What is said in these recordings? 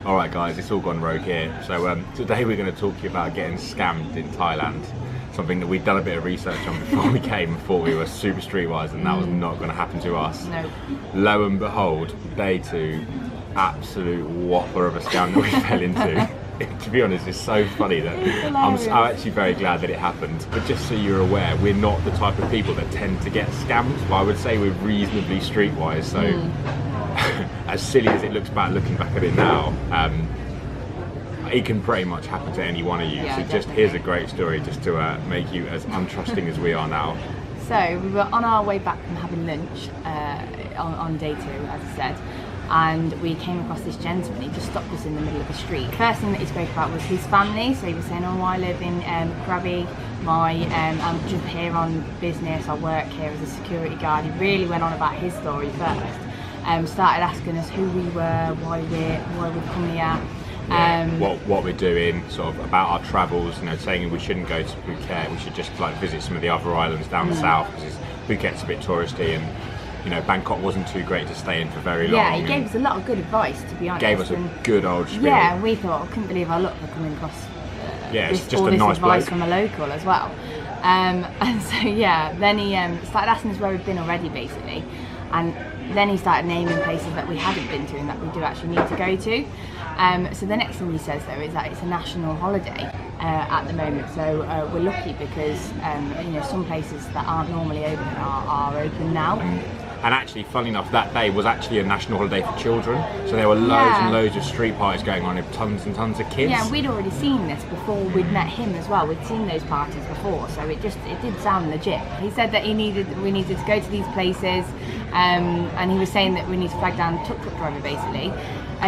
Alright guys, it's all gone rogue here. So today we're going to talk to you about getting scammed in Thailand. Something that we'd done a bit of research on before we came and thought we were super streetwise, and that was not going to happen to us. No. Lo and behold, day 2, absolute whopper of a scam that we fell into. To be honest, it's so funny that I'm actually very glad that it happened. But just so you're aware, we're not the type of people that tend to get scammed. But I would say we're reasonably streetwise. So as silly as it looks looking back at it now, it can pretty much happen to any one of you. Yeah, so definitely. just here's a great story just to make you as untrusting as we are now. So we were on our way back from having lunch on day 2, as I said, and we came across this gentleman. He just stopped us in the middle of the street. First thing that he spoke about was his family. So he was saying, oh, I live in Krabi, I'm just here on business, I work here as a security guard. He really went on about his story first. Started asking us who we were, why we'd come here. What we're doing, sort of about our travels, saying we shouldn't go to Phuket, we should just visit some of the other islands down the south, because Phuket's a bit touristy, and Bangkok wasn't too great to stay in for very long. Yeah, he gave us a lot of good advice, to be honest. Gave us a good old spiel. Yeah, we thought, I couldn't believe our luck for coming across it's just all a this nice advice bloke from a local as well. And so then he started asking us where we'd been already, basically, and then he started naming places that we hadn't been to and that we do actually need to go to. So the next thing he says though is that it's a national holiday at the moment, so we're lucky because some places that aren't normally open are open now. And actually, funny enough, that day was actually a national holiday for children, so there were loads and loads of street parties going on with tons and tons of kids. Yeah, we'd already seen this before we'd met him as well. We'd seen those parties before, so it did sound legit. He said that we needed to go to these places, and he was saying that we need to flag down the tuk-tuk driver, basically.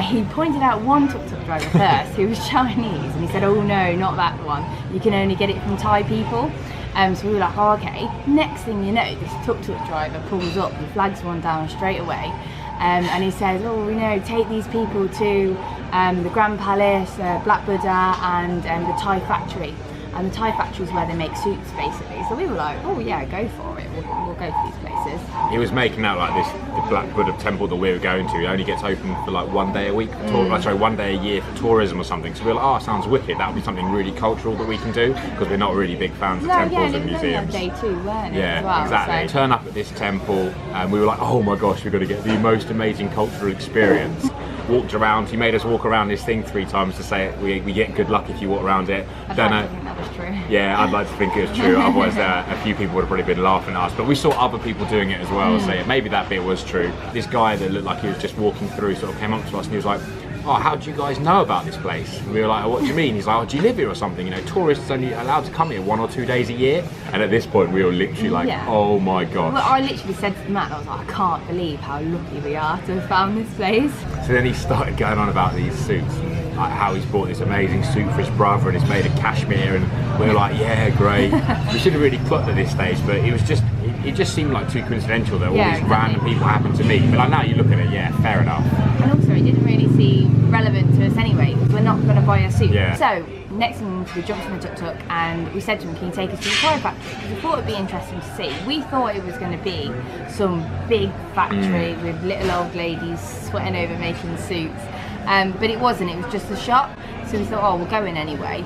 He pointed out one tuk-tuk driver first, who was Chinese, and he said, oh no, not that one. You can only get it from Thai people. So we were like, oh, okay. Next thing you know, this tuk-tuk driver pulls up and flags one down straight away. And he says, oh, take these people to the Grand Palace, Black Buddha, and the Thai factory. And the Thai factory is where they make suits, basically. So we were like, oh yeah, go for it. We'll go to these places. He was making out like the Black Buddha temple that we were going to. It only gets open for like 1 day a week, for 1 day a year for tourism or something. So we were like, oh, sounds wicked. That would be something really cultural that we can do, because we're not really big fans of temples and museums. Day 2, weren't it? Yeah, as well, exactly. So. Turn up at this temple, and we were like, oh my gosh, we're going to get the most amazing cultural experience. Walked around. He made us walk around this thing 3 times to say we get good luck if you walk around it. I'd like to think that was true. Yeah, I'd like to think it was true. Otherwise, a few people would have probably been laughing at us. But we saw other people doing it as well, so maybe that bit was true. This guy that looked like he was just walking through sort of came up to us and he was like, oh, how do you guys know about this place? And we were like, oh, what do you mean? He's like, oh, do you live here or something? Tourists only allowed to come here 1 or 2 days a year. And at this point, we were literally like, oh my gosh. Well, I literally said to the man, I was like, I can't believe how lucky we are to have found this place. So then he started going on about these suits, like how he's bought this amazing suit for his brother and it's made of cashmere, and we were like, yeah, great. We should have really clocked at this stage, but it just seemed like too coincidental that all these random people happened to meet. But like now you look at it, yeah, fair enough. And also it didn't really seem relevant to us anyway, because we're not going to buy a suit. Yeah. So next thing we jumped in the tuk-tuk and we said to him, can you take us to the Thai factory? Because we thought it'd be interesting to see. We thought it was going to be some big factory with little old ladies sweating over making suits. But it wasn't, it was just a shop. So we thought, oh, we'll go in anyway.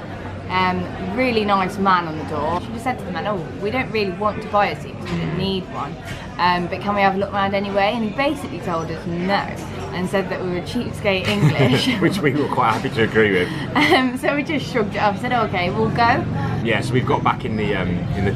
Really nice man on the door. She just said to the man, oh, we don't really want to buy a suit because we don't need one, but can we have a look around anyway? And he basically told us no, and said that we were cheapskate English. Which we were quite happy to agree with. So we just shrugged it off and said, okay, we'll go. Yeah, so we've got back in the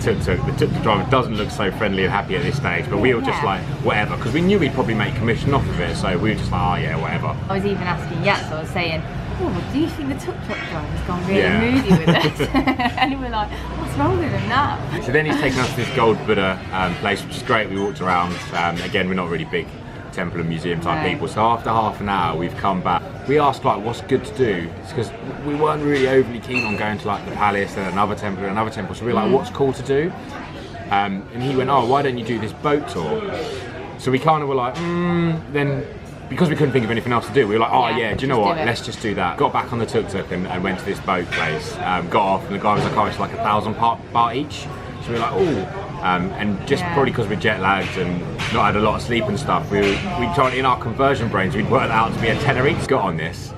tuk-tuk. The tuk-tuk driver doesn't look so friendly and happy at this stage, but we were just like, whatever, because we knew we'd probably make commission off of it, so we were just like, oh yeah, whatever. I was even asking Yats, I was saying, oh, do you think the tuk-tuk driver's gone really moody with us? And we were like, what's wrong with him now? So then he's taken us to this Gold Buddha place, which is great. We walked around. Again, we're not really big temple and museum type people, so after half an hour we've come back. We asked like what's good to do, because we weren't really overly keen on going to like the palace and another temple, so we were like, what's cool to do? And he went, oh, why don't you do this boat tour? So we kind of were like, then because we couldn't think of anything else to do, we were like, oh yeah, do you know what, let's just do that. Got back on the tuk-tuk and went to this boat place, got off, and the guy was like, oh, it's like 1,000 baht each. So we were like, oh. And just probably because we're jet lagged and not had a lot of sleep and stuff, we tried in our conversion brains, we'd worked out to be a tenner each. Got on this,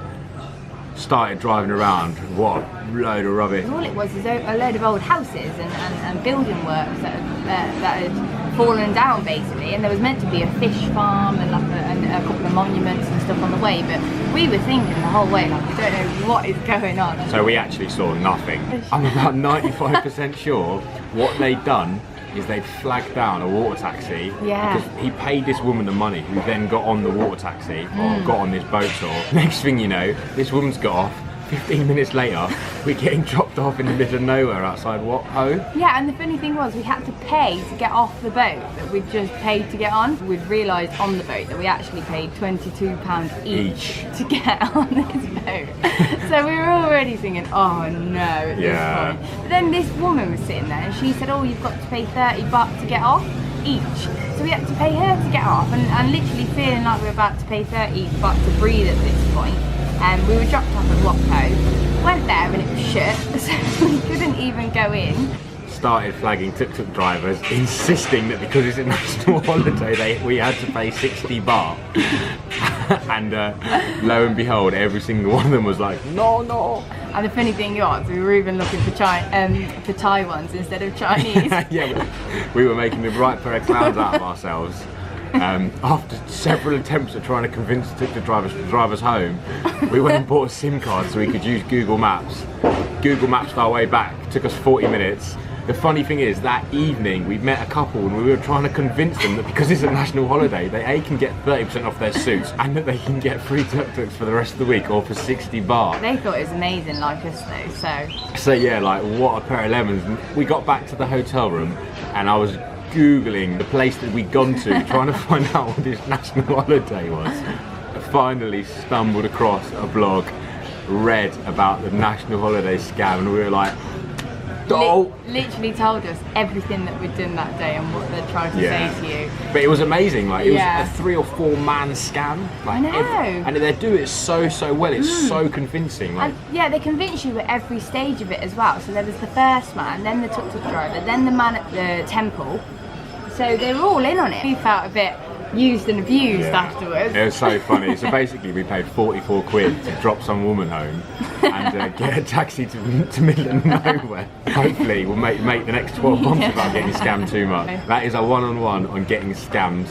started driving around. What a load of rubbish. All it was is a load of old houses and building works that had fallen down basically, and there was meant to be a fish farm and like a couple of monuments and stuff on the way, but we were thinking the whole way like, we don't know what is going on. So we actually saw nothing. I'm about 95% sure what they'd done is they'd flagged down a water taxi, Yeah. because he paid this woman the money, who then got on the water taxi or got on this boat tour. Next thing you know, this woman's got off. 15 minutes later, we're getting dropped off in the middle of nowhere outside Wat Ho. Yeah, and the funny thing was we had to pay to get off the boat that we'd just paid to get on. We'd realised on the boat that we actually paid £22 each to get on this boat. So we were already thinking, oh no, at this point. But then this woman was sitting there and she said, oh, you've got to pay 30 baht to get off each. So we had to pay her to get off, and literally feeling like we were about to pay 30 baht to breathe at this point. We were dropped off at Wat Ho, went there and it was shut, so we couldn't even go in. Started flagging tuk-tuk drivers, insisting that because it's a national holiday, we had to pay 60 baht. And lo and behold, every single one of them was like, no, no. And the funny thing was, we were even looking for Thai ones instead of Chinese. Yeah, we were making the right pair of clowns out of ourselves. After several attempts at trying to convince tuk-tuk drivers to drive us home, we went and bought a SIM card so we could use Google Maps. Google Mapped our way back, took us 40 minutes. The funny thing is, that evening we met a couple and we were trying to convince them that because it's a national holiday, they can get 30% off their suits and that they can get free tuk-tuks for the rest of the week or for 60 baht. They thought it was amazing like us though, So yeah, like what a pair of lemons. We got back to the hotel room and I was Googling the place that we'd gone to, trying to find out what this national holiday was. I finally stumbled across a blog, read about the national holiday scam, and we were like, oh! Literally told us everything that we'd done that day and what they'd tried to say to you. But it was amazing, like it was a 3 or 4 man scam. Like, I know. And they do it so well, it's so convincing. Like, And yeah, they convince you at every stage of it as well. So there was the first man, then the tuk-tuk driver, then the man at the temple. So they were all in on it. We felt a bit used and abused afterwards. It was so funny. So basically we paid 44 quid to drop some woman home and get a taxi to middle of nowhere. Hopefully we'll make the next 12 months without getting scammed too much. That is a one-on-one on getting scammed